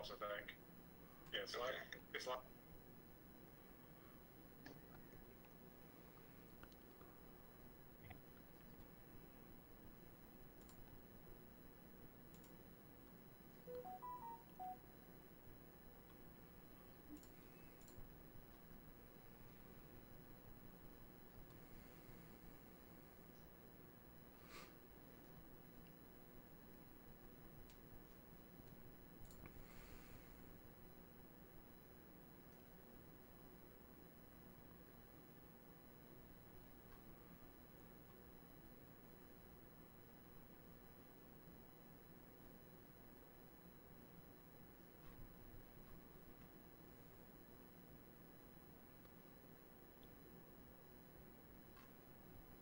house, I think. Yeah, it's like.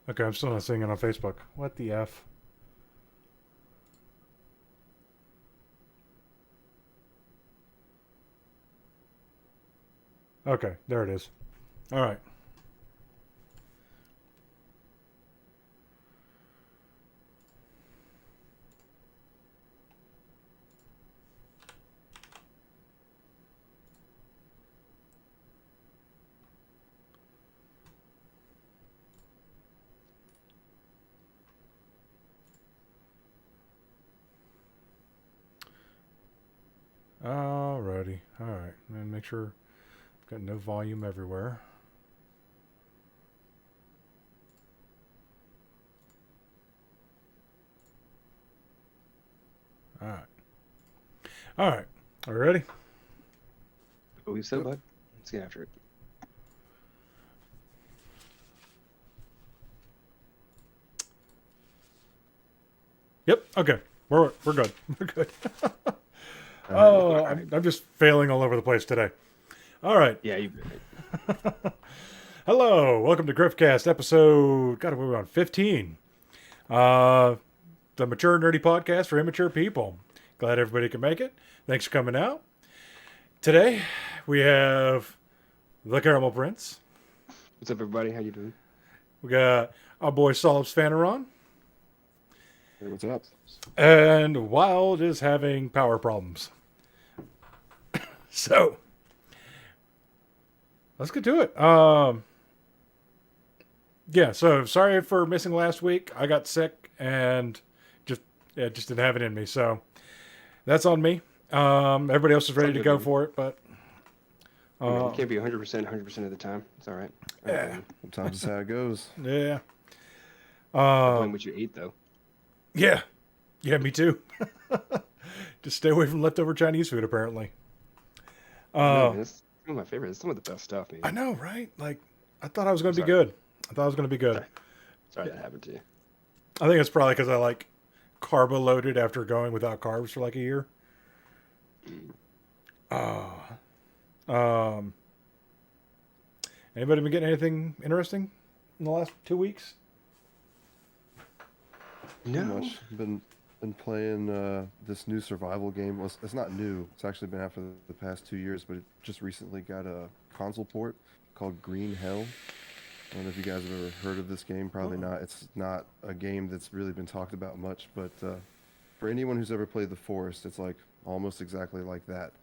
Okay, I'm still not seeing it on Facebook. What the F? Okay, there it is. All right. Alrighty. All right. And make sure I've got no volume everywhere. All right. All right. Are you ready? Believe so, bud. Let's get after it. Yep. Okay. We're good. We're good. Oh, I'm just failing all over the place today. All right. Yeah, you. Hello. Welcome to Griffcast episode. God, we're on 15. The mature nerdy podcast for immature people. Glad everybody can make it. Thanks for coming out. Today we have the Caramel Prince. What's up, everybody? How you doing? We got our boy Solibs Fanaron. Hey, what's up? And Wild is having power problems. So let's get to it. Yeah, so sorry for missing last week. I got sick and just didn't have it in me. So that's on me. Everybody else is ready to go for it, but You can't be 100% of the time. It's all right. Yeah. Sometimes that's how it goes. Yeah. I blame what you ate, though. Yeah. Yeah, me too. Just stay away from leftover Chinese food, apparently. No, man, it's one of my favorites. It's some of the best stuff, man. I know, right? Like, I thought I was going to be good. Sorry that happened to you. I think it's probably because I like carbo loaded after going without carbs for like a year. Anybody been getting anything interesting in the last 2 weeks? No. Not much. Been playing this new survival game. Well, it's not new. It's actually been out for the past 2 years, but it just recently got a console port called Green Hell. I don't know if you guys have ever heard of this game. Probably not. It's not a game that's really been talked about much, but for anyone who's ever played The Forest, it's like almost exactly like that.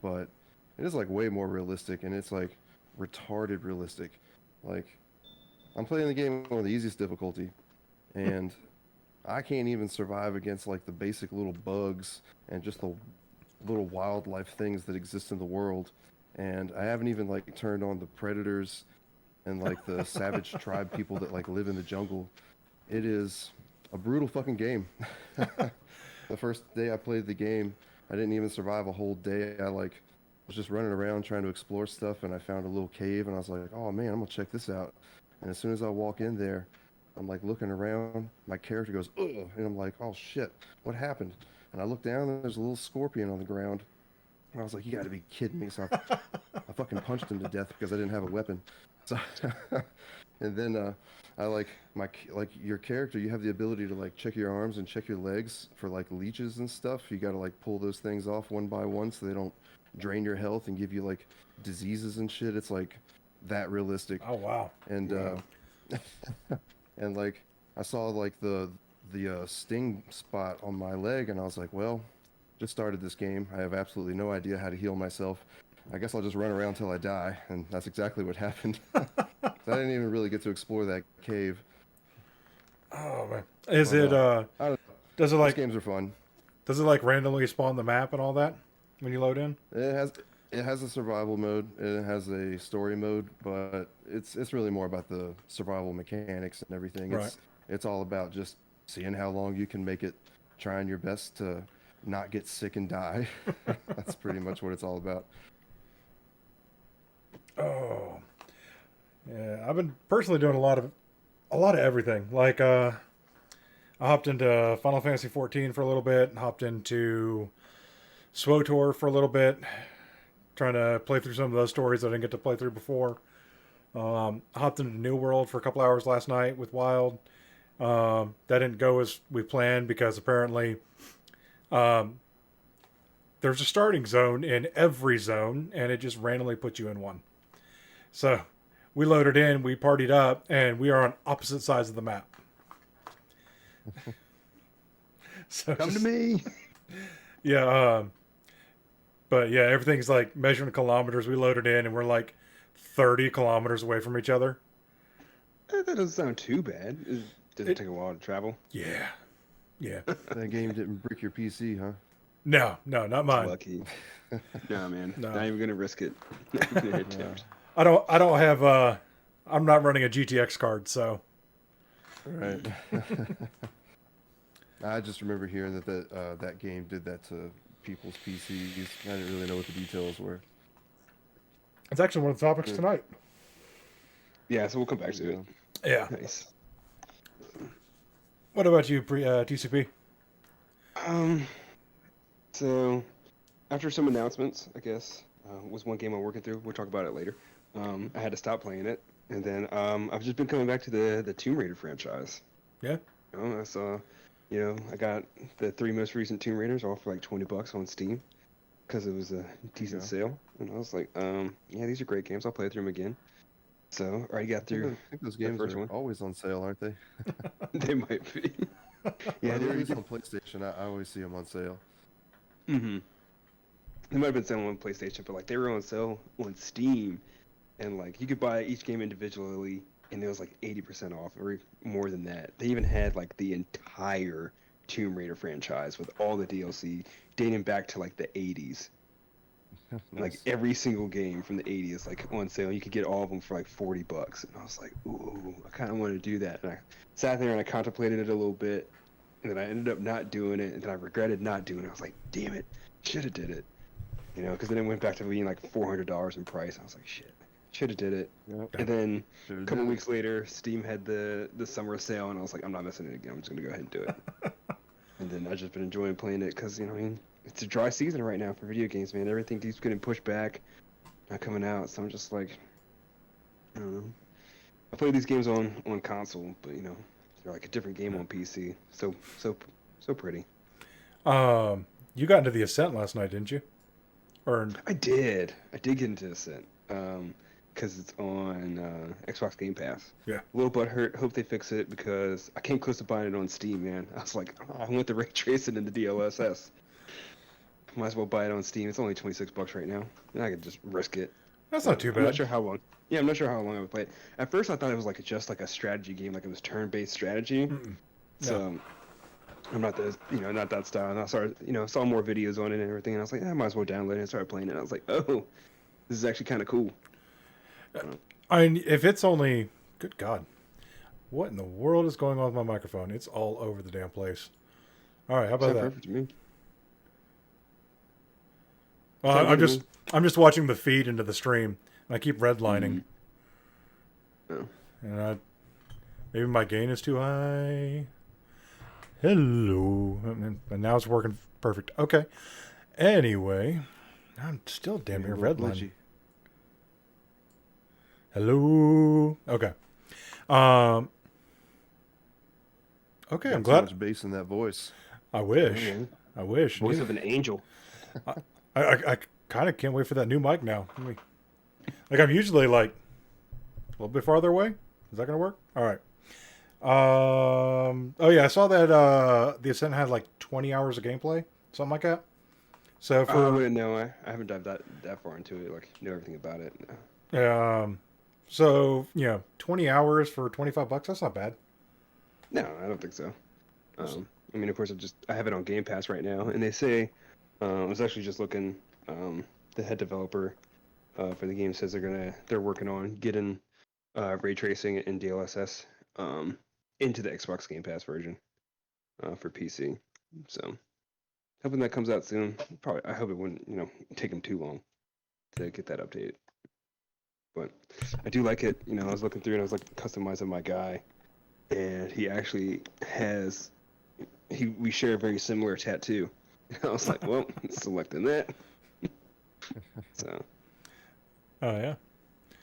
But it is like way more realistic, and it's like retarded realistic. Like, I'm playing the game on the easiest difficulty, and I can't even survive against like the basic little bugs and just the little wildlife things that exist in the world. And I haven't even like turned on the predators and like the savage tribe people that like live in the jungle. It is a brutal fucking game. The first day I played the game, I didn't even survive a whole day. I like was just running around trying to explore stuff, and I found a little cave, and I was like, oh man, I'm gonna check this out. And as soon as I walk in there, I'm like looking around, my character goes, ugh, and I'm like, oh shit, what happened? And I look down, and there's a little scorpion on the ground. And I was like, you gotta be kidding me. So I fucking punched him to death because I didn't have a weapon. So, and then I like your character, you have the ability to like check your arms and check your legs for like leeches and stuff. You gotta like pull those things off one by one so they don't drain your health and give you like diseases and shit. It's like that realistic. Oh, wow. And and like I saw like the sting spot on my leg, and I was like, well, just started this game. I have absolutely no idea how to heal myself. I guess I'll just run around till I die, and that's exactly what happened. So I didn't even really get to explore that cave. Oh man, is But, it? I don't know. Does it These like? games are fun. Does it like randomly spawn the map and all that when you load in? It has a survival mode. It has a story mode, but it's really more about the survival mechanics and everything. Right. It's all about just seeing how long you can make it, trying your best to not get sick and die. That's pretty much what it's all about. Oh, yeah. I've been personally doing a lot of everything. Like, I hopped into Final Fantasy 14 for a little bit. Hopped into SWOTOR for a little bit, trying to play through some of those stories that I didn't get to play through before. Hopped into New World for a couple hours last night with Wild. That didn't go as we planned because apparently there's a starting zone in every zone, and it just randomly puts you in one. So we loaded in, we partied up, and we are on opposite sides of the map. So Come to me. Yeah, but yeah, everything's like measuring kilometers. We loaded in, and we're like 30 kilometers away from each other. That doesn't sound too bad. Does it take a while to travel? Yeah. That game didn't brick your PC, huh? No, not mine. Lucky. No, man. No. Not even gonna risk it. Not even gonna attempt. I don't have I'm not running a GTX card, so. Right. I just remember hearing that game did that to people's PCs. I didn't really know what the details were. It's actually one of the topics tonight. Yeah, so we'll come back to it. Yeah. Nice. What about you, TCP? So after some announcements, I guess, was one game I'm working through. We'll talk about it later. I had to stop playing it, and then I've just been coming back to the Tomb Raider franchise. Yeah. I saw, I got the 3 most recent Tomb Raiders all for like $20 on Steam because it was a decent sale, and I was like, yeah, these are great games. I'll play through them again. So I already got through. I think those games first are one. always on sale, aren't they? They might be. Yeah, they're at least on PlayStation. I always see them on sale. Mm-hmm. They might have been selling on PlayStation, but like they were on sale on Steam, and like you could buy each game individually, and it was like 80% off, or more than that. They even had like the entire Tomb Raider franchise with all the DLC dating back to like the 80s. Nice. Like every single game from the 80s, like on sale, you could get all of them for like $40, and I was like, ooh, I kind of want to do that. And I sat there and I contemplated it a little bit, and then I ended up not doing it, and then I regretted not doing it. I was like, damn it, should have did it, because then it went back to being like $400 in price. I was like, shit, should have did it. Yep. And then Should've a couple did it. weeks later, Steam had the summer sale, and I was like, I'm not missing it again. I'm just gonna go ahead and do it. And then I've just been enjoying playing it because it's a dry season right now for video games, man. Everything keeps getting pushed back, not coming out. So I'm just like, I don't know. I play these games on console, but they're like a different game on PC. So pretty. You got into the Ascent last night, didn't you? Or I did get into Ascent. Because it's on Xbox Game Pass. Yeah. A little butthurt. Hope they fix it because I came close to buying it on Steam, man. I was like, I want the ray tracing and the DLSS. Might as well buy it on Steam. It's only $26 right now, and I could just risk it. that's not too I'm bad. not sure how long. Yeah, I'm not sure how long I would play it. At first, I thought it was like just like a strategy game, like it was turn-based strategy. So I'm not not that style. And I started, saw more videos on it and everything, and I was like, I might as well download it and start playing it. And I was like, oh, this is actually kind of cool. I mean, if it's only, good God, what in the world is going on with my microphone? It's all over the damn place. All right, how about Sounds that? perfect to me. Well, Sounds I'm just watching the feed into the stream, and I keep redlining. Oh. And maybe my gain is too high. Hello, and now it's working perfect. Okay. Anyway, I'm still damn near redlining. Hello. Okay. Okay, I'm Got so glad. much bass in that voice. I wish. man. I wish. Voice of an angel. I kind of can't wait for that new mic now. Like I'm usually like a little bit farther away. Is that gonna work? All right. Oh yeah, I saw that the Ascent had like 20 hours of gameplay, something like that. So I for wouldn't know. I haven't dived that far into it. Like, know everything about it. so 20 hours for $25. That's not bad. No, I don't think so. I mean, of course, I have it on Game Pass right now, and they say I was actually just looking. The head developer for the game says they're working on getting ray tracing and DLSS into the Xbox Game Pass version for PC. So hoping that comes out soon. Probably, I hope it wouldn't take them too long to get that updated. But I do like it. I was looking through and I was like customizing my guy, and he actually has. We share a very similar tattoo. I was like, well, selecting that. So. Oh yeah.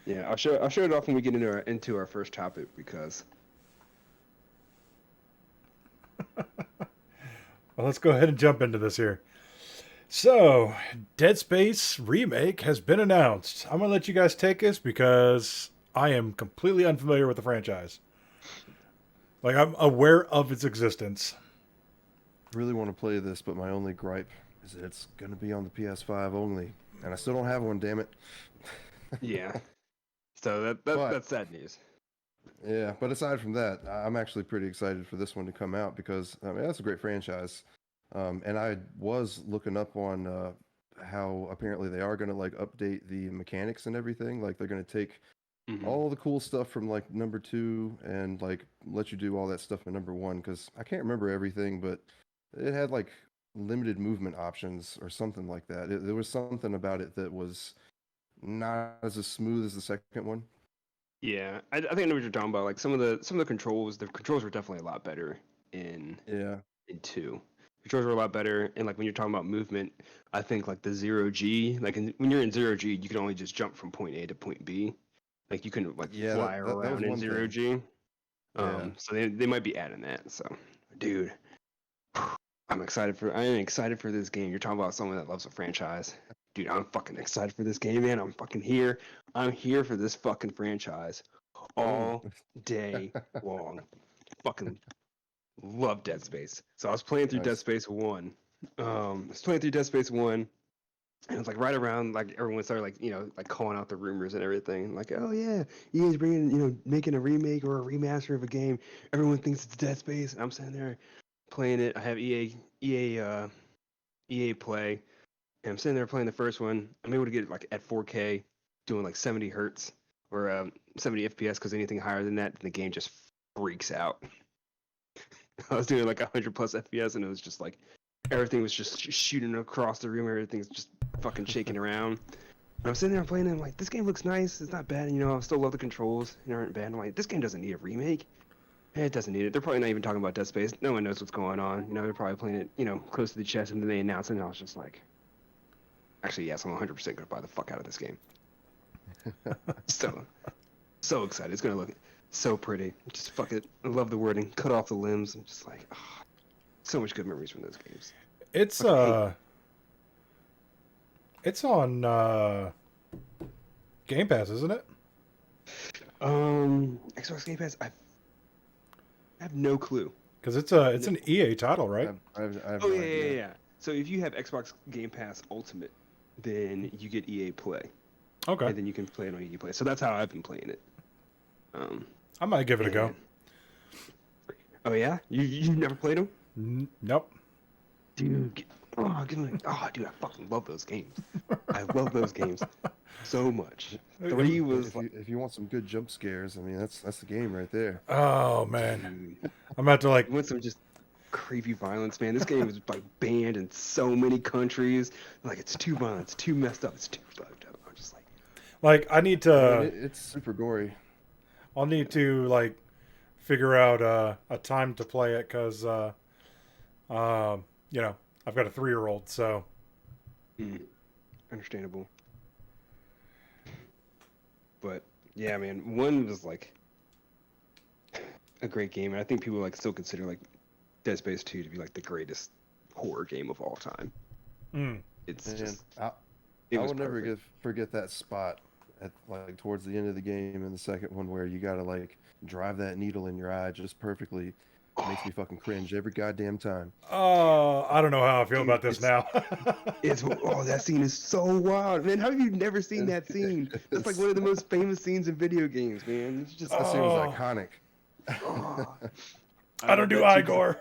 Yeah, I'll show it off when we get into our first topic because. Well, let's go ahead and jump into this here. So, Dead Space remake has been announced. I'm gonna let you guys take this because I am completely unfamiliar with the franchise. Like, I'm aware of its existence. Really want to play this, but my only gripe is that it's going to be on the PS5 only, and I still don't have one. Damn it. Yeah. So that's sad news. Yeah, but aside from that, I'm actually pretty excited for this one to come out because I mean that's a great franchise, and I was looking up on how apparently they are going to like update the mechanics and everything. Like they're going to take all the cool stuff from like number 2 and like let you do all that stuff in number 1 because I can't remember everything, but it had like limited movement options or something like that. There was something about it that was not as smooth as the second one. Yeah, I think I know what you're talking about. Like some of the controls were definitely a lot better in 2. Controls were a lot better, and like when you're talking about movement, I think like the 0G, like when you're in 0G, you can only just jump from point A to point B. Like you couldn't like fly around in 0G. So they might be adding that. So, dude, I am excited for this game. You're talking about someone that loves a franchise. Dude, I'm fucking excited for this game, man. I'm fucking here. I'm here for this fucking franchise all day long. Fucking love Dead Space. So I was playing through Dead Space 1. And it was like right around like everyone started like like calling out the rumors and everything. Like, oh yeah, EA's bringing making a remake or a remaster of a game. Everyone thinks it's Dead Space. And I'm sitting there playing it. I have EA Play. And I'm sitting there playing the first one. I'm able to get it like at 4K, doing like 70 hertz or 70 FPS because anything higher than that, the game just freaks out. I was doing like 100 plus FPS and it was just like everything was just shooting across the room. Everything's just fucking shaking around. And I'm sitting there playing and I'm like, this game looks nice. It's not bad. I still love the controls. Aren't bad. I'm like, this game doesn't need a remake. It doesn't need it. They're probably not even talking about Dead Space. No one knows what's going on. They're probably playing it, close to the chest, and then they announce it, and I was just like, actually, yes, I'm 100% going to buy the fuck out of this game. So excited. It's going to look so pretty. Just fuck it. I love the wording. Cut off the limbs. I'm just like, so much good memories from those games. It's on Game Pass, isn't it? Xbox Game Pass. I have no clue. Because it's an EA title, right? I have oh no yeah, idea. yeah. So if you have Xbox Game Pass Ultimate, then you get EA Play. Okay. And then you can play it on EA Play. So that's how I've been playing it. I might give it a go. Oh yeah, you never played them? Nope. Dude, dude, I fucking love those games. I love those games so much. 3 was if you want some good jump scares, I mean that's the game right there. Oh man, dude, I'm about to like. You want some just creepy violence, man. This game is like banned in so many countries. Like it's too violent, it's too messed up, it's too fucked up. I'm just like I need to. It's super gory. I'll need to like figure out a time to play it because I've got a 3-year-old, so. Understandable. But yeah, man, 1 was like a great game, and I think people like still consider like Dead Space 2 to be like the greatest horror game of all time. It's just I will never forget that spot at like towards the end of the game in the second one where you gotta like drive that needle in your eye just perfectly Makes me fucking cringe every goddamn time. Oh, I don't know how I feel Dude, about this now. That scene is so wild, man. How have you never seen that scene? That's like one of the most famous scenes in video games, man. It's just That scene was Oh. iconic. I don't do bet Igor.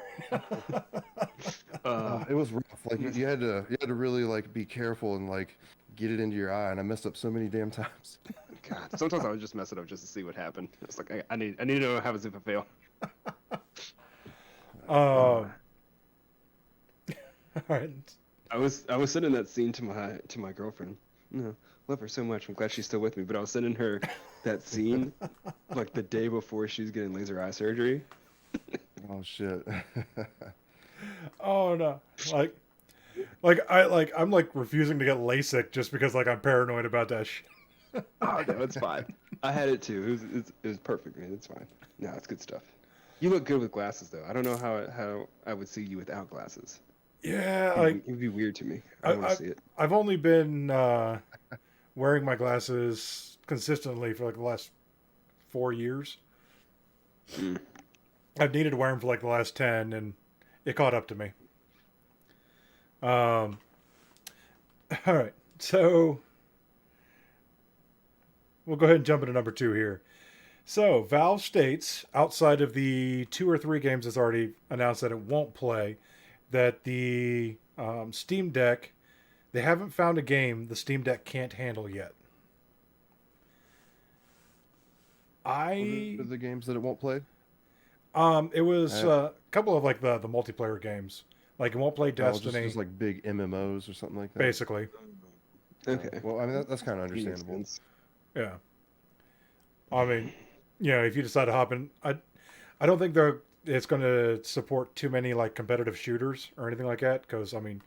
It was rough. Like you had to really like be careful and like get it into your eye. And I messed up so many damn times. God, sometimes I would just mess it up just to see what happened. It's like I need to know what happens if I fail. All right. I was sending that scene to my girlfriend. No, love her so much. I'm glad she's still with me. But I was sending her that scene like the day before she was getting laser eye surgery. Oh shit. Oh no. I'm like refusing to get LASIK just because like I'm paranoid about that shit. Oh no, it's fine. I had it too. It was perfect, man. It's fine. No, it's good stuff. You look good with glasses though. I don't know how I would see you without glasses. Yeah, like It would be weird to me. I don't want to see it. I've only been wearing my glasses consistently for like the last 4 years. Mm. I've needed to wear them for like the last 10, and it caught up to me. All right, so we'll go ahead and jump into number 2 here. So Valve states, outside of the 2 or 3 games it's already announced that it won't play, that the Steam Deck, they haven't found a game the Steam Deck can't handle yet. What are the games that it won't play? It was a couple of like the multiplayer games. Like it won't play Destiny. Just like big MMOs or something like that. Basically. Okay. Well, I mean that's kind of understandable. Yeah. I mean, if you decide to hop in, I don't think it's going to support too many like competitive shooters or anything like that. Because I mean,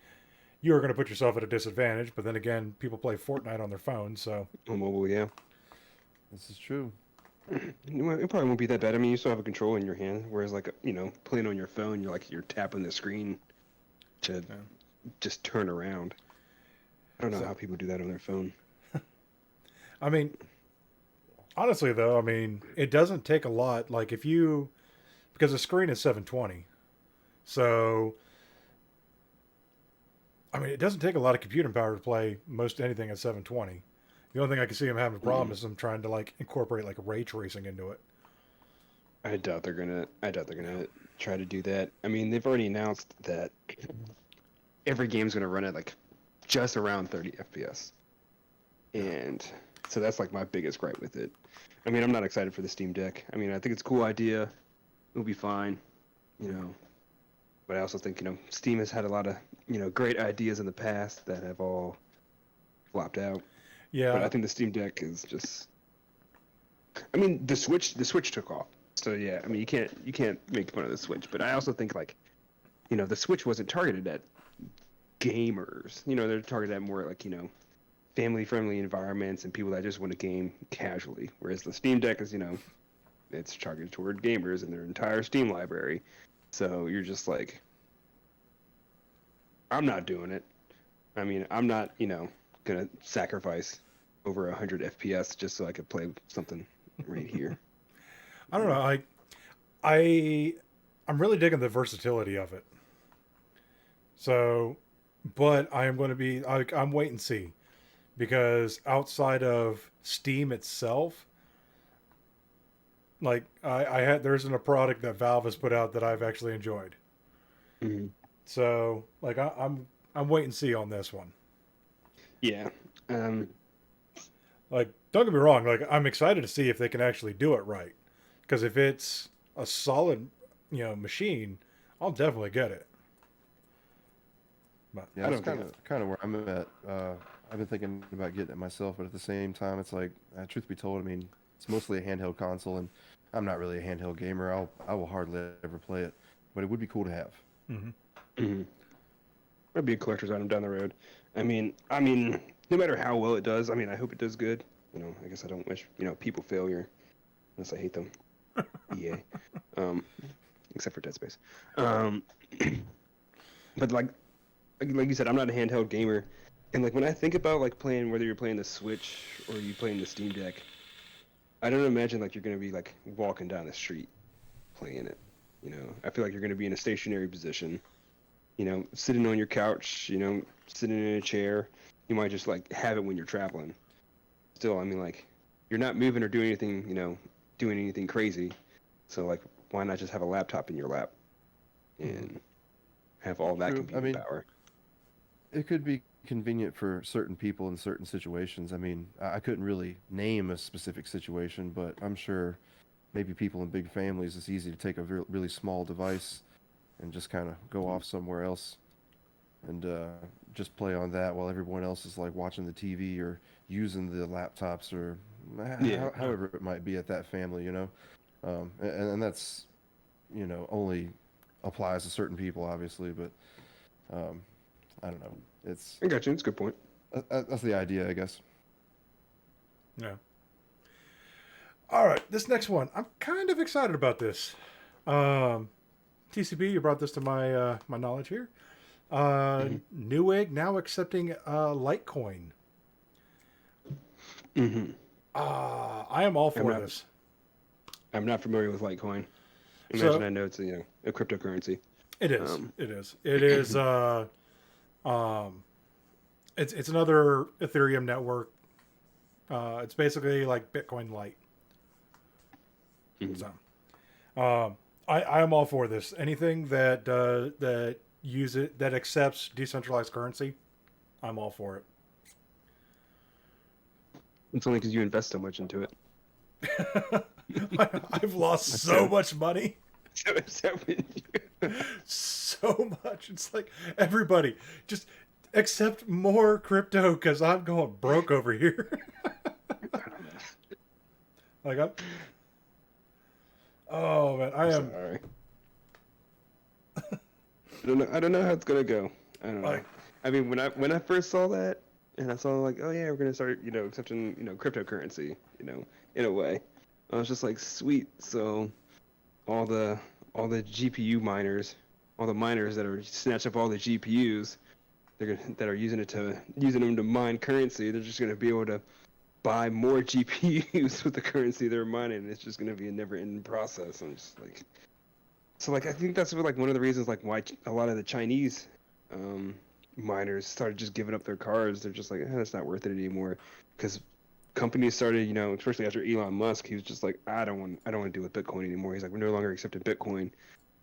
you are going to put yourself at a disadvantage. But then again, people play Fortnite on their phones, so. On mobile, yeah. This is true. It probably won't be that bad. I mean, you still have a control in your hand, whereas like playing on your phone, you're tapping the screen to just turn around. I don't know how people do that on their phone. I mean, honestly though, I mean, it doesn't take a lot. Like because the screen is 720, so I mean, it doesn't take a lot of computing power to play most anything at 720. The only thing I can see them having a problem is them trying to like incorporate like ray tracing into it. I doubt they're gonna try to do that. I mean, they've already announced that every game's gonna run at like just around 30 FPS, and so that's like my biggest gripe with it. I mean, I'm not excited for the Steam Deck. I mean, I think it's a cool idea. It'll be fine, But I also think Steam has had a lot of great ideas in the past that have all flopped out. Yeah. But I think the Steam Deck is just. I mean, the Switch took off. So yeah, I mean, you can't make fun of the Switch. But I also think like, the Switch wasn't targeted at gamers. They're targeted at more like family-friendly environments and people that just want to game casually. Whereas the Steam Deck is it's targeted toward gamers and their entire Steam library. So you're just like, I'm not doing it. I mean, I'm not gonna sacrifice over 100 FPS just so I could play something right here. I don't know. I'm really digging the versatility of it. So, but I am going to be. I'm wait and see, because outside of Steam itself, like there isn't a product that Valve has put out that I've actually enjoyed. Mm-hmm. So, like I'm wait and see on this one. Yeah. Like, don't get me wrong. Like, I'm excited to see if they can actually do it right. Because if it's a solid, machine, I'll definitely get it. But Yeah, that's kind of where I'm at. I've been thinking about getting it myself, but at the same time, it's like, truth be told, I mean, it's mostly a handheld console, and I'm not really a handheld gamer. I will hardly ever play it, but it would be cool to have. Mm-hmm. Mm-hmm. It'd be a collector's item down the road. I mean, no matter how well it does, I mean, I hope it does good. I guess I don't wish people failure, unless I hate them. EA. Except for Deadspace. But like you said, I'm not a handheld gamer, and like when I think about like playing, whether you're playing the Switch or you playing the Steam Deck, I don't imagine like you're gonna be like walking down the street playing it. You know, I feel like you're going to be in a stationary position. You know, sitting on your couch, you know, sitting in a chair. You might just like have it when you're traveling. Still, I mean, like, you're not moving or doing anything, you know, doing anything crazy. So like, why not just have a laptop in your lap and have all that True. computing I mean, power? it could be convenient for certain people in certain situations. I mean, I couldn't really name a specific situation, but I'm sure maybe people in big families, it's easy to take a really small device and just kind of go off somewhere else and just play on that while everyone else is like watching the TV or using the laptops or however it might be at that family, you know. And that's, you know, only applies to certain people, obviously, but I don't know. I got you. It's a good point. That's the idea, I guess. Yeah. All right, this next one, I'm kind of excited about this. TCB, you brought this to my my knowledge here. Newegg now accepting Litecoin. I am all for this. I'm not familiar with Litecoin. Imagine I know it's a cryptocurrency. It is. It is. It is. It's another Ethereum network. It's basically like Bitcoin Lite. So, I am all for this. Anything that that accepts decentralized currency, I'm all for it. It's only because you invest so much into it. I've lost so much money. So much. It's like, everybody, just accept more crypto because I'm going broke over here. Like, oh man, I am. Sorry. I don't know how it's gonna go. I don't know. I mean, when I first saw that, and I saw like, oh yeah, we're gonna start, accepting, cryptocurrency, in a way, I was just like, sweet. So, all the GPU miners, all the miners that are snatch up all the GPUs, that are using them to mine currency, they're just gonna be able to buy more GPUs with the currency they're mining. And it's just gonna be a never-ending process. I'm just like. So, like, I think that's like one of the reasons, like, why a lot of the Chinese miners started just giving up their cars. They're just like, it's not worth it anymore, because companies started, especially after Elon Musk, he was just like, I don't want to deal with Bitcoin anymore. He's like, we're no longer accepting Bitcoin.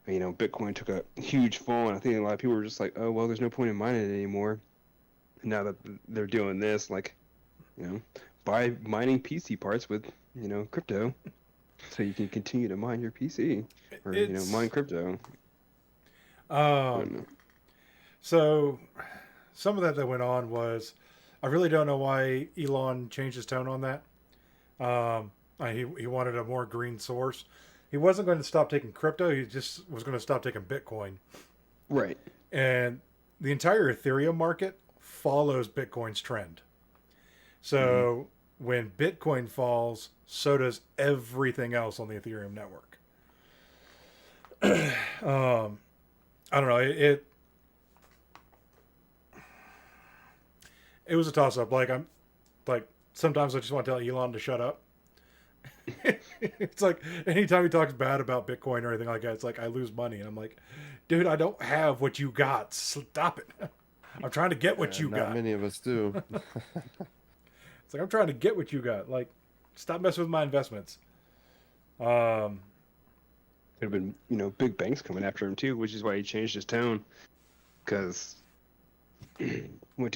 And, Bitcoin took a huge fall, and I think a lot of people were just like, oh well, there's no point in mining it anymore. And now that they're doing this, like, buy mining PC parts with, crypto. So you can continue to mine your PC or mine crypto. So some of that went on was, I really don't know why Elon changed his tone on that. He wanted a more green source. He wasn't going to stop taking crypto. He just was going to stop taking Bitcoin. Right. And the entire Ethereum market follows Bitcoin's trend. So when Bitcoin falls, so does everything else on the Ethereum network. I don't know. It was a toss-up. Sometimes I just want to tell Elon to shut up. It's like, anytime he talks bad about Bitcoin or anything like that, it's like, I lose money. And I'm like, dude, I don't have what you got. Stop it. I'm trying to get what you got. Not many of us do. It's like, I'm trying to get what you got. Like, stop messing with my investments. There'd have been, big banks coming after him too, which is why he changed his tone. Because, do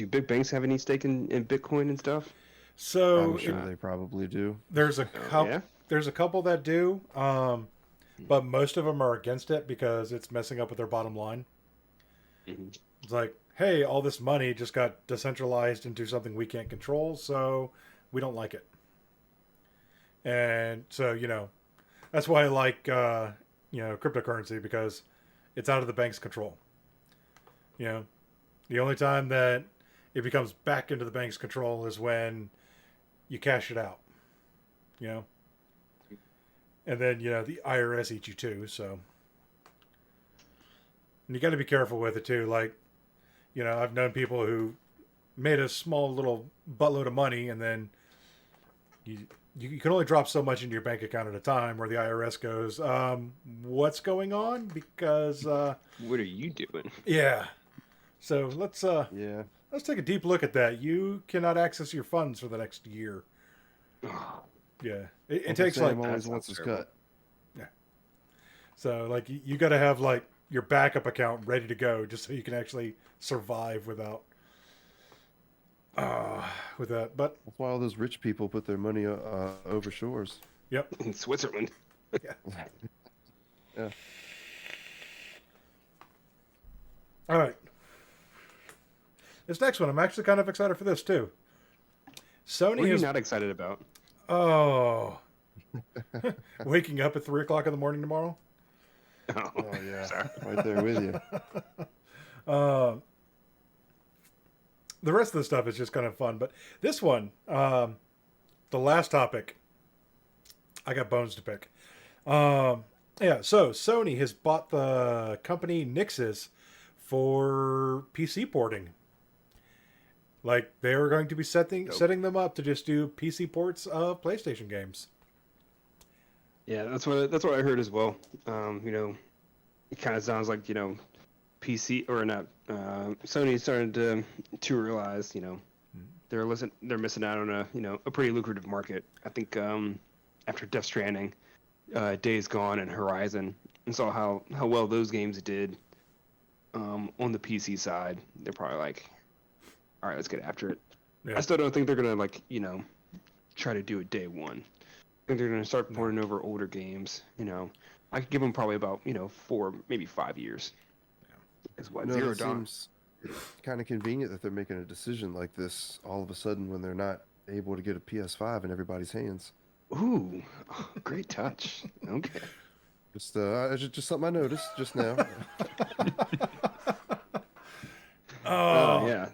big banks have any stake in Bitcoin and stuff? So I'm sure they probably do. There's a couple. Yeah? There's a couple that do, but most of them are against it because it's messing up with their bottom line. It's like, hey, all this money just got decentralized into something we can't control, so we don't like it. And so, that's why I like, cryptocurrency, because it's out of the bank's control. The only time that it becomes back into the bank's control is when you cash it out. And then, the IRS eats you too, so. And you got to be careful with it too. Like, I've known people who made a small little buttload of money, and then you can only drop so much into your bank account at a time, where the IRS goes, what's going on? Because What are you doing? yeah. So Yeah. let's take a deep look at that. You cannot access your funds for the next year. Yeah, it Uncle takes Sam like always That wants his sounds terrible. cut. so like you got to have like your backup account ready to go just so you can actually survive without with that. But That's why all those rich people put their money over shores. yep, In Switzerland. Yeah. all right. This next one, I'm actually kind of excited for this too. Sony What are you is not excited about? waking up at 3 o'clock in the morning tomorrow. Oh, Oh yeah, sorry. right there with you. The rest of the stuff is just kind of fun, but this one, the last topic, I got bones to pick. Yeah, so Sony has bought the company Nixes for PC porting. Like they're going to be setting them up to just do PC ports of PlayStation games. Yeah, that's what I heard as well. You know, it kind of sounds like, you know, PC or not. Sony started to realize, you know, they're missing out on a pretty lucrative market. I think after Death Stranding, Days Gone, and Horizon, and saw how well those games did on the PC side, they're probably like, all right, let's get after it. Yeah. I still don't think they're gonna like, you know, try to do it day one. I think they're gonna start porting over older games. You know, I could give them probably about 4, maybe 5 years. Is what No, Zero it Dawn. seems kind of convenient that they're making a decision like this all of a sudden when they're not able to get a PS5 in everybody's hands. Ooh, great touch. Okay. Just something I noticed just now. Oh, Yeah.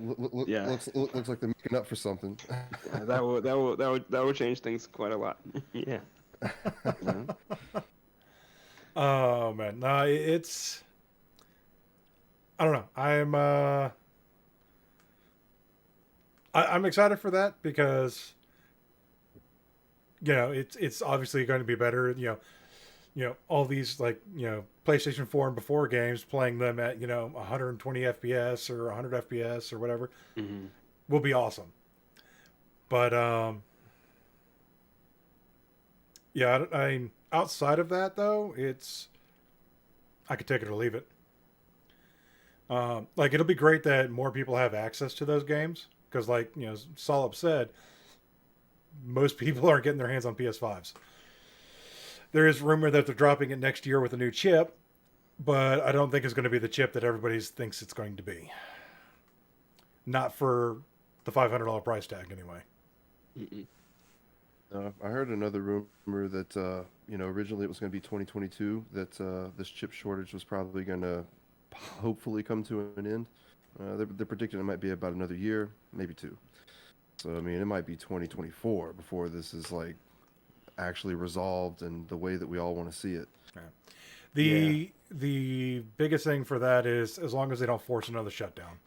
Yeah. Looks like they're making up for something. That would change things quite a lot. Yeah. You know? Oh man, no, it's. I don't know. I'm excited for that because it's obviously going to be better. All these like PlayStation 4 and before games, playing them at 120 FPS or 100 FPS or whatever Mhm. will be awesome. But yeah, I outside of that though, I could take it or leave it. Like it'll be great that more people have access to those games because, like Solop said, most people aren't getting their hands on PS5s. There is rumor that they're dropping it next year with a new chip, but I don't think it's going to be the chip that everybody thinks it's going to be. Not for the $500 price tag, anyway. Mm-mm. I heard another rumor that originally it was going to be 2022 that this chip shortage was probably going to hopefully come to an end. They're predicting it might be about another year, maybe 2. So I mean, it might be 2024 before this is like actually resolved in the way that we all want to see it. The biggest thing for that is as long as they don't force another shutdown.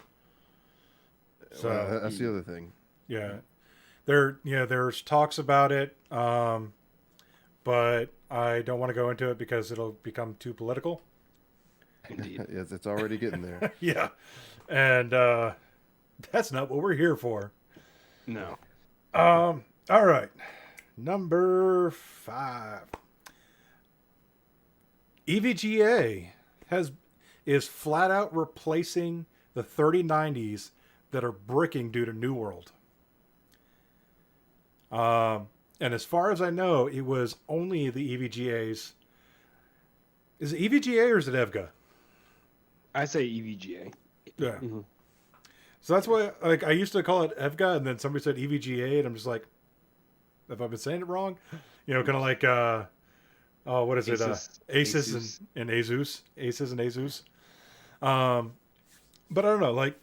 So That's the other thing. yeah, there's talks about it, but I don't want to go into it because it'll become too political. Indeed. Yes, it's already getting there. Yeah, and that's not what we're here for. No. All right, number 5. EVGA is flat out replacing the 3090s that are bricking due to New World. And as far as I know, it was only the EVGAs. Is it EVGA or is it Evga? I say EVGA. Yeah. Mhm. So that's why, like, I used to call it Evga, and then somebody said EVGA, and I'm just like, have I been saying it wrong? Kind of like, what is it? Asus and Asus. Asus and Asus. But I don't know, like,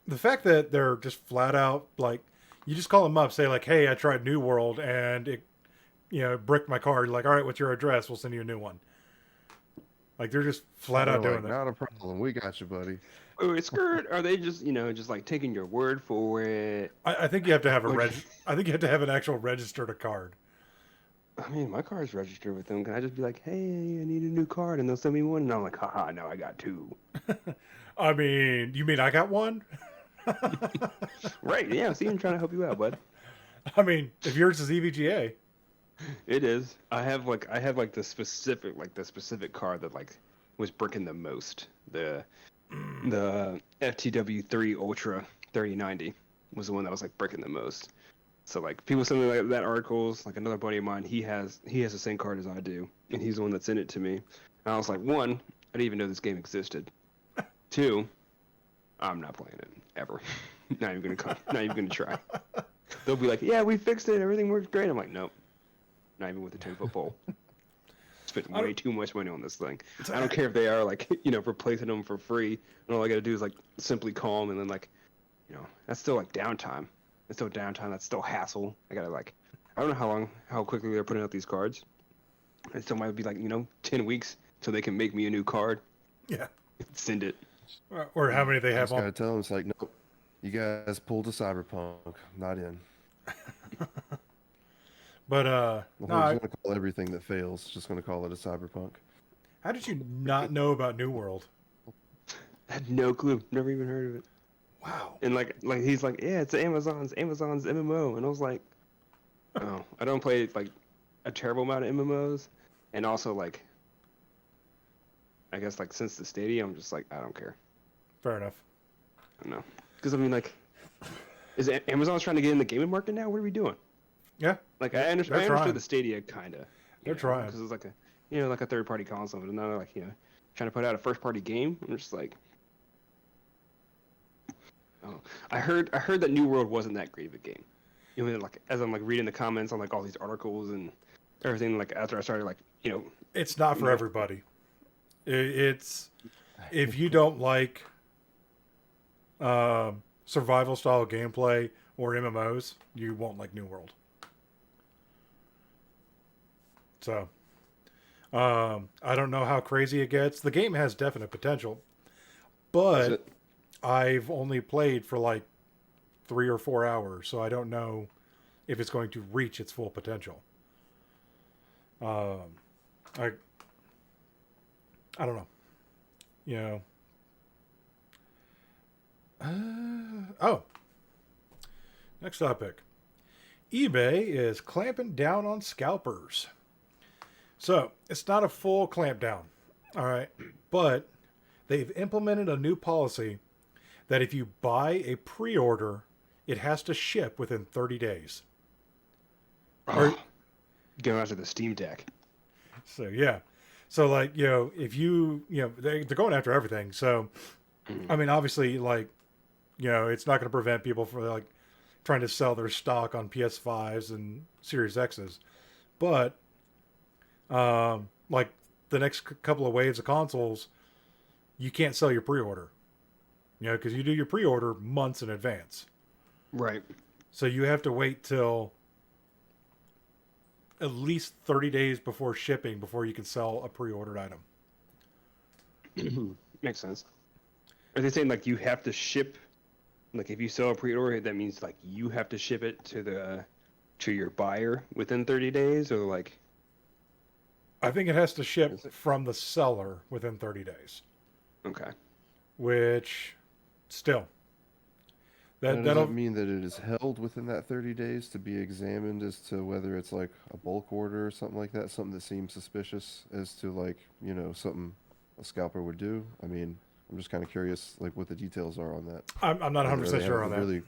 the fact that they're just flat out, like, you just call them up, say, like, hey, I tried New World, and it bricked my card. Like, all right, what's your address? We'll send you a new one. Like they're just flat out They're doing like, that. not a problem. We got you, buddy. Wait, skirt? Are they just just like taking your word for it? I think you have to have a Or- I think you have to have an actual registered card. I mean, my car's registered with them. Can I just be like, hey, I need a new card, and they'll send me one, and I'm like, haha, now I got two. I mean, you mean I got one? Right? Yeah. See, I'm trying to help you out, bud. I mean, if yours is EVGA, It is. I have like the specific card that like was bricking the most. The FTW3 Ultra 3090 was the one that was like bricking the most. So like people send me like that articles. Like another buddy of mine, he has the same card as I do, and he's the one that sent it to me. And I was like, one, I didn't even know this game existed. Two, I'm not playing it ever. Not even gonna try. They'll be like, yeah, we fixed it, everything works great. I'm like, nope, not even with a 10-foot pole. Spent way too much money on this thing. I don't care if they are like replacing them for free, and all I gotta do is like simply call them, and then like that's still like downtime. It's still downtime. That's still hassle. I gotta like, I don't know how quickly they're putting out these cards. It still might be like 10 weeks till they can make me a new card. yeah. Send it. Or how many they I have just gotta on. tell them, it's like, nope, you guys pulled a Cyberpunk. Not in. But Well, no, I'm just gonna call everything that fails. Just gonna call it a Cyberpunk. how did you not know about New World? I had no clue. Never even heard of it. Wow. And like he's like, yeah, it's Amazon's MMO, and I was like, oh, I don't play like a terrible amount of MMOs, and also like, I guess like since the Stadia, I'm just like, I don't care. Fair enough. I don't know, because I mean like, is Amazon's trying to get in the gaming market now? What are we doing? Yeah. Like I understood trying. the Stadia kinda. They're trying. because it's like a like a third-party console, but now they're like trying to put out a first-party game. I'm just like. Oh, I heard that New World wasn't that great of a game. Like as I'm like reading the comments on like all these articles and everything, like after I started like It's not for everybody. It's if you don't like survival style gameplay or MMOs, you won't like New World. So I don't know how crazy it gets. The game has definite potential, but I've only played for like 3 or 4 hours, so I don't know if it's going to reach its full potential. I don't know. Next topic. eBay is clamping down on scalpers. So, it's not a full clampdown, all right? But they've implemented a new policy that if you buy a pre-order, it has to ship within 30 days. going after the Steam Deck. So, yeah. So, like, if they're going after everything. So, I mean, obviously, like, it's not going to prevent people from, like, trying to sell their stock on PS5s and Series X's. But, like, the next couple of waves of consoles, you can't sell your pre-order. Because you do your pre-order months in advance. Right. So you have to wait till at least 30 days before shipping before you can sell a pre-ordered item. Makes sense. Are they saying like you have to ship, like if you sell a pre-order, that means like you have to ship it to your buyer within 30 days, or like? I think it has to ship from the seller within 30 days. Okay. Which, still, Does that mean that it is held within that 30 days to be examined as to whether it's like a bulk order or something like that? Something that seems suspicious as to like, something a scalper would do? I mean, I'm just kind of curious like what the details are on that. I'm not 100% sure on that. Really,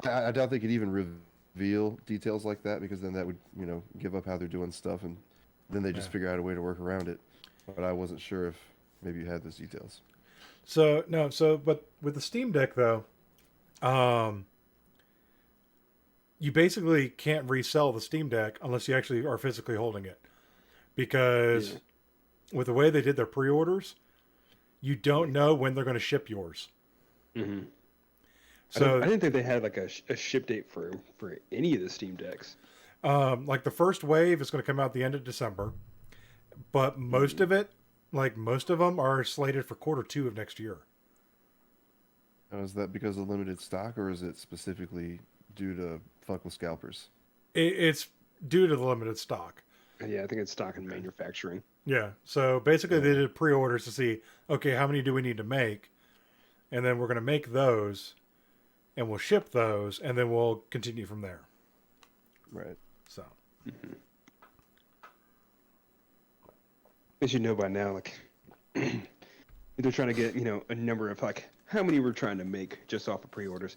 I doubt they could even reveal details like that, because then that would, give up how they're doing stuff, and then they just figure out a way to work around it. But I wasn't sure if maybe you had those details. But with the Steam Deck though, you basically can't resell the Steam Deck unless you actually are physically holding it, because with the way they did their pre-orders, you don't know when they're going to ship yours. Mm-hmm. So I didn't think they had like a ship date for any of the Steam Decks. like the first wave is going to come out the end of December, but most of it like most of them are slated for Q2 of next year. Now, is that because of limited stock, or is it specifically due to fuck with scalpers? It's due to the limited stock. Yeah, I think it's stock and manufacturing. Yeah. So basically, they did pre-orders to see, okay, how many do we need to make, and then we're going to make those, and we'll ship those, and then we'll continue from there. Right. So. Mm-hmm. As you know by now, like they're trying to get a number of like how many we're trying to make just off of pre-orders.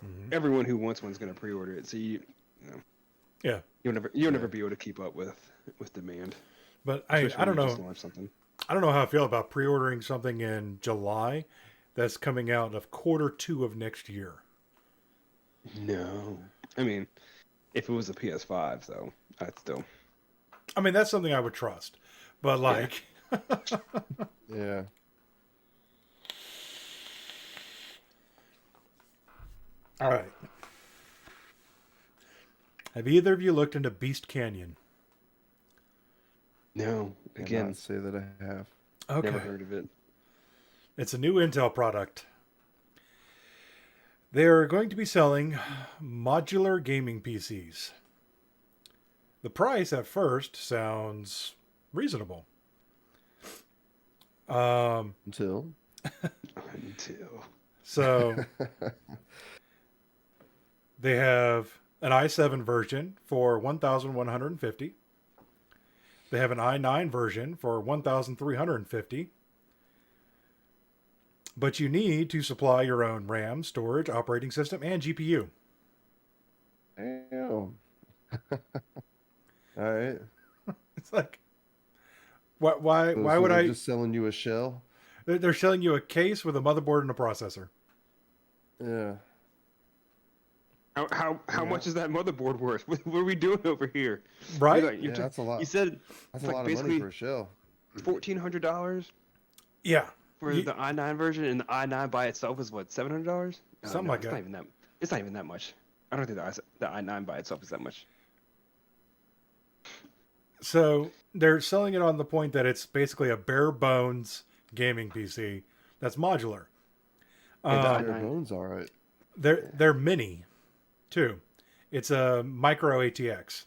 Mm-hmm. Everyone who wants one's going to pre-order it, so yeah, you'll never be able to keep up with demand. But I don't know. Just launch something. I don't know how I feel about pre-ordering something in July that's coming out of Q2 of next year. No, I mean, if it was a PS5, though, I'd still. I mean, that's something I would trust, but like, yeah. All right. Have either of you looked into Beast Canyon? No. Again, I'd say that I have. Okay. Never heard of it. It's a new Intel product. They are going to be selling modular gaming PCs. The price at first sounds reasonable. Until. So they have an i7 version for $1,150. They have an i9 version for $1,350. But you need to supply your own RAM, storage, operating system, and GPU. Damn. All right. It's like, why So would they're I? just selling you a shell? They're selling you a case with a motherboard and a processor. Yeah. How much is that motherboard worth? What are we doing over here? Right? That's a lot. You said That's a lot of money for a shell. $1,400 yeah. for the i9 version, and the i9 by itself is what, $700? Something like that. It's not even that much. I don't think the i9 by itself is that much. So they're selling it on the point that it's basically a bare bones gaming PC that's modular. Yeah, Bare bones, all right. They're mini, too. It's a micro ATX.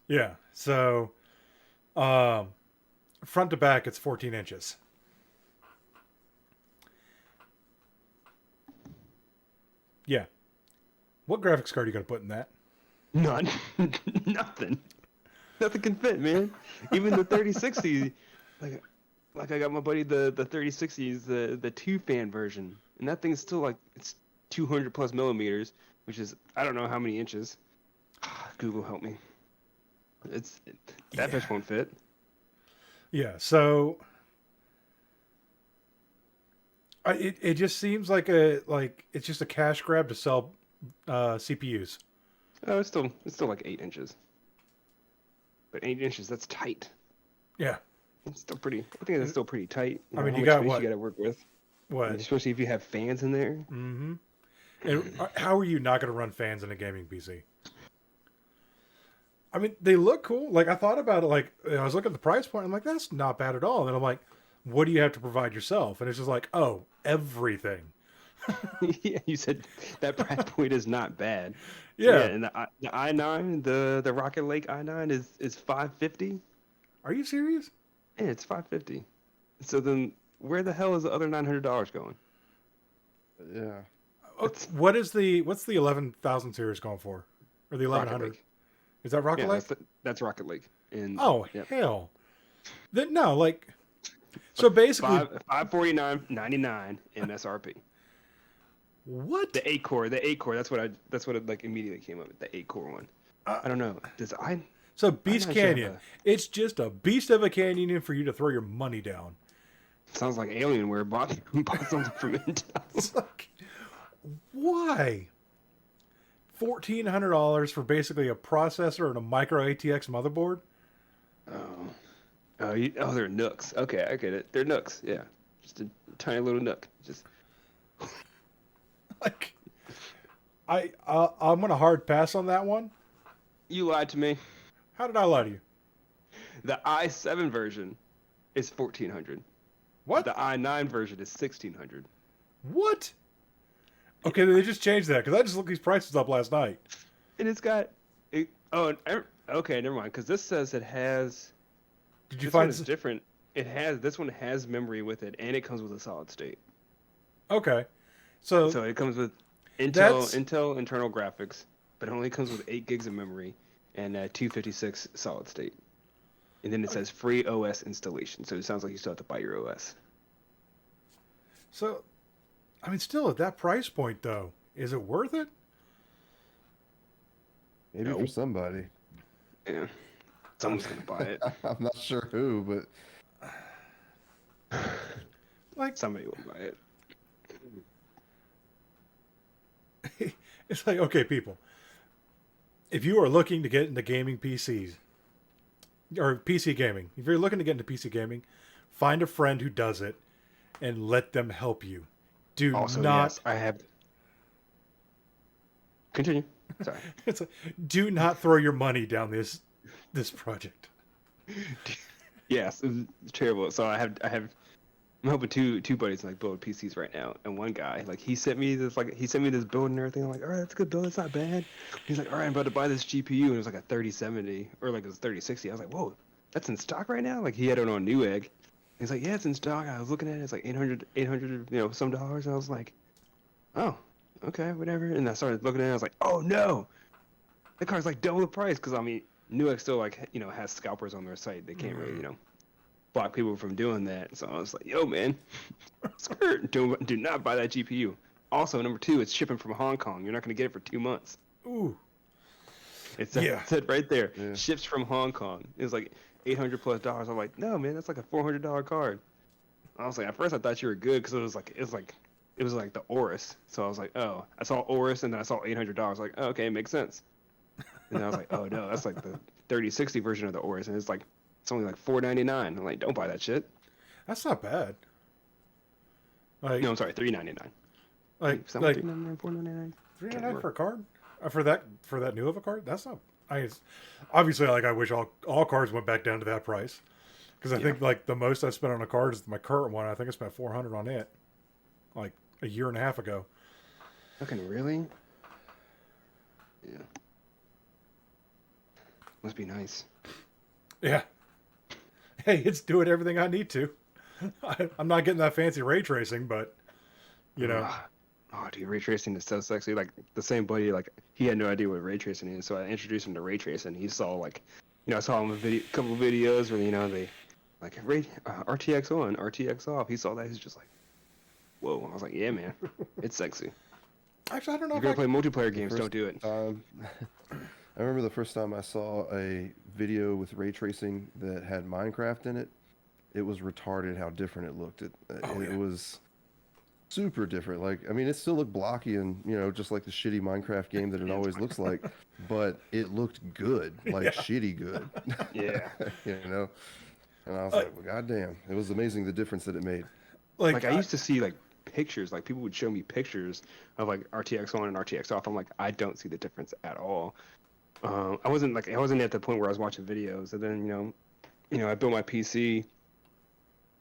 Yeah. So front to back, it's 14 inches. Yeah. What graphics card are you going to put in that? None. Nothing. Nothing can fit, man. Even the 3060, like I got my buddy the 3060s, the 2-fan version, and that thing's still like it's 200 plus millimeters, which is I don't know how many inches. Google help me. That bitch won't fit. Yeah, so it just seems like it's just a cash grab to sell CPUs. Oh, it's still like 8 inches. But 8 inches, that's tight. Yeah. It's still pretty. I think that's still pretty tight. I mean, how you much got space what? you got to work with. What? Especially if you have fans in there. Mm-hmm. And how are you not going to run fans in a gaming PC? I mean, they look cool. Like, I thought about it. Like, I was looking at the price point. I'm like, that's not bad at all. And then I'm like, what do you have to provide yourself? And it's just like, oh, everything. Yeah, you said that price point is not bad. Yeah. And the i9, the Rocket Lake i9 is $550. Are you serious? Yeah, it's $550. So then, where the hell is the other $900 going? Yeah. What's the 11,000 series going for? Or the 1100? Is that Rocket Lake? That's Rocket Lake. And hell. Then no, like, so basically $549.99 MSRP. What? The 8-core. That's what it like immediately came up with. The 8-core one. I don't know. So Beast Canyon. It's just a beast of a canyon for you to throw your money down. Sounds like Alienware bought something from Intel. It's like, why? $1,400 for basically a processor and a micro ATX motherboard? They're nooks. Okay, I get it. They're nooks. Yeah, just a tiny little nook. Just like, I'm gonna hard pass on that one. you lied to me. How did I lie to you? The i7 version is $1,400. What? The i9 version is $1,600. What? Okay, they just changed that because I just looked these prices up last night. And it's got it. Oh, okay, never mind. Because this says it has. Did you This find? one is different. This one has memory with it, and it comes with a solid state. Okay, so So it comes with That's- Intel internal graphics, but it only comes with 8 gigs of memory and 256 solid state. And then it says free OS installation. So it sounds like you still have to buy your OS. so, I mean, still at that price point though, is it worth it? Maybe No. for somebody. Yeah, someone's gonna buy it. I'm not sure who, but Like, Somebody will buy it. it's like, okay, people, if you are looking to get into gaming PCs or PC gaming, if you're looking to get into PC gaming, find a friend who does it and let them help you. Do Also, not. yes, I have. Continue. Sorry. It's like, do not throw your money down this project. Yes, it's terrible. So I'm helping two buddies like build PCs right now, and one guy he sent me this build and everything. I'm like, all right, that's a good build. It's not bad. He's like, all right, I'm about to buy this GPU, and it was like a 3070 or like it was 3060. I was like, whoa, that's in stock right now. Like he had it on Newegg. He's like, yeah, it's in stock. I was looking at it. It's like 800, some dollars. And I was like, oh, okay, whatever. And I started looking at it. I was like, oh no, the car's like double the price. Because I mean, Newegg still has scalpers on their site. They can't really block people from doing that. So I was like, yo man, skirt, do not buy that GPU. Also, number 2, it's shipping from Hong Kong. You're not going to get it for 2 months. Ooh. It Yeah. said right there, Yeah. ships from Hong Kong. It was like $800+. I'm like, no man, that's like a $400 card. I was like, at first I thought you were good because it was like the Oris. So I was like, oh, I saw Oris and then I saw $800. Like, oh, okay, makes sense. And I was like, oh no, that's like the 3060 version of the Oris, and it's only like $499. I'm like, don't buy that shit. That's not bad. Like, No, I'm sorry, $399. like $399, $499. $399 for a card? For that new of a card? That's not. Obviously, like, I wish all cards went back down to that price, because I think like the most I spent on a card is my current one. I think I spent $400 on it, like a year and a half ago. Fucking really? Yeah. Must be nice. Yeah. Hey, it's doing everything I need to. I'm not getting that fancy ray tracing, but you know. Oh, dude, ray tracing is so sexy. Like the same buddy, he had no idea what ray tracing is, so I introduced him to ray tracing. He saw I saw him a couple of videos where they RTX on, RTX off. He saw that, he's just like, whoa. I was like, yeah, man, it's sexy. Actually, I don't know If if you're I gonna play multiplayer games, don't do it. I remember the first time I saw a video with ray tracing that had Minecraft in it. It was retarded how different it looked. It was super different. Like, I mean, it still looked blocky and, just like the shitty Minecraft game that it always looks like, but it looked good, like shitty good. Yeah. And I was like, well, goddamn, it was amazing the difference that it made. Like I used to see pictures, people would show me pictures of RTX on and RTX off. I'm like, I don't see the difference at all. I wasn't at the point where I was watching videos, and then I built my PC,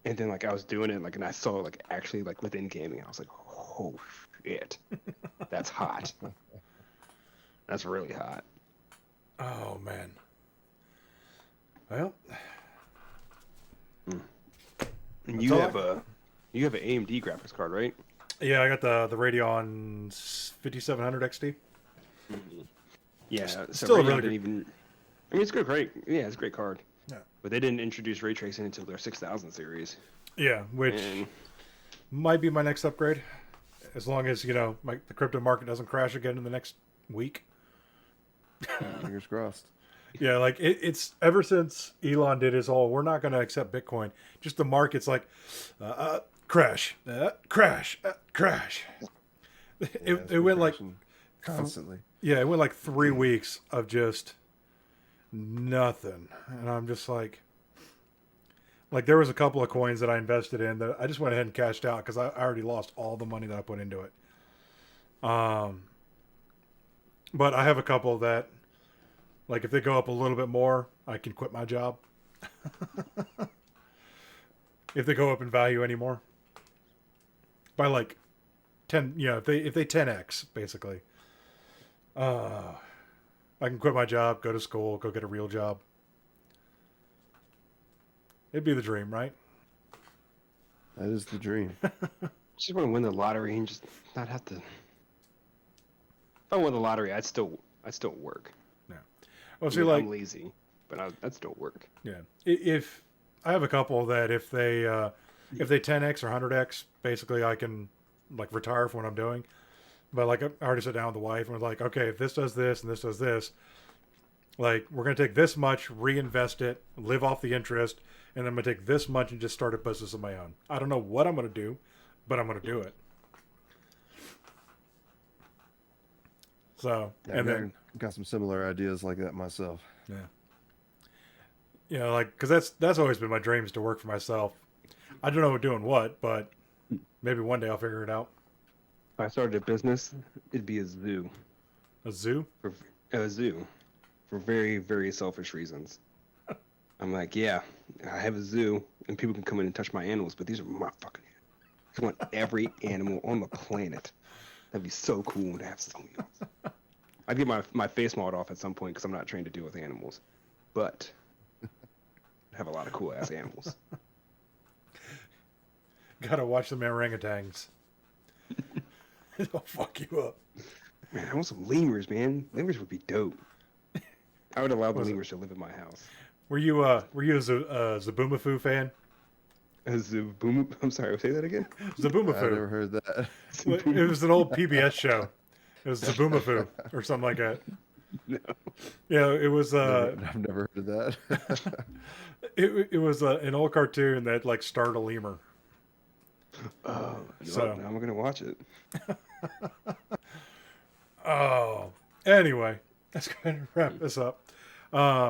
and then I was doing it and I saw actually within gaming, I was like, oh shit, that's hot. That's really hot. Oh man. Well. And you have an AMD graphics card, right? Yeah, I got the Radeon 5700 XT. Yeah, so still a Radeon really didn't even. I mean, it's great. Yeah, it's a great card. Yeah. But they didn't introduce ray tracing until their 6000 series. Yeah, which And might be my next upgrade, as long as the crypto market doesn't crash again in the next week. Fingers crossed. Yeah, it's ever since Elon did his whole, we're not going to accept Bitcoin. Just the market's crash, crash, crash. It went constantly. Yeah, it went 3 weeks of just nothing, and I'm just like there was a couple of coins that I invested in that I just went ahead and cashed out because I already lost all the money that I put into it. But I have a couple that, if they go up a little bit more, I can quit my job If they go up in value anymore. By like 10, if they 10x, basically. I can quit my job, go to school, go get a real job. It'd be the dream, right? That is the dream. Just want to win the lottery and just not have to. If I won the lottery, I'd still work. Yeah. Well, I see, mean, like, I'm lazy, but I'd still work. yeah. If I have a couple that if they 10x or 100x, basically I can like retire from what I'm doing. But like I already sat down with the wife and was like, okay, if this does this and this does this, like we're gonna take this much, reinvest it, live off the interest, and then I'm gonna take this much and just start a business of my own. I don't know what I'm gonna do, but I'm gonna do it. So Yeah, and then got some similar ideas like that myself. yeah, like because that's always been my dream is to work for myself. I don't know doing what, but maybe one day I'll figure it out. If I started a business, it'd be a zoo. A zoo? A zoo, for very, very selfish reasons. I'm like, yeah, I have a zoo, and people can come in and touch my animals, but these are my fucking animals. I want every animal on the planet. That'd be so cool to have so many animals. I'd get my face mauled off at some point because I'm not trained to deal with animals, but I have a lot of cool ass animals. Gotta watch them orangutans. They'll fuck you up. Man, I want some lemurs, man. Lemurs would be dope. I would allow the lemurs to live in my house. Were you a Zaboomafoo fan? I'm sorry, say that again? I Zaboomafoo. never heard that. It was an old PBS show. It was Zaboomafoo or something like that. No. Yeah, it was. I've never heard of that. It was an old cartoon that like starred a lemur. Oh, So- now I'm gonna watch it. Oh, anyway, let's go ahead and wrap this up.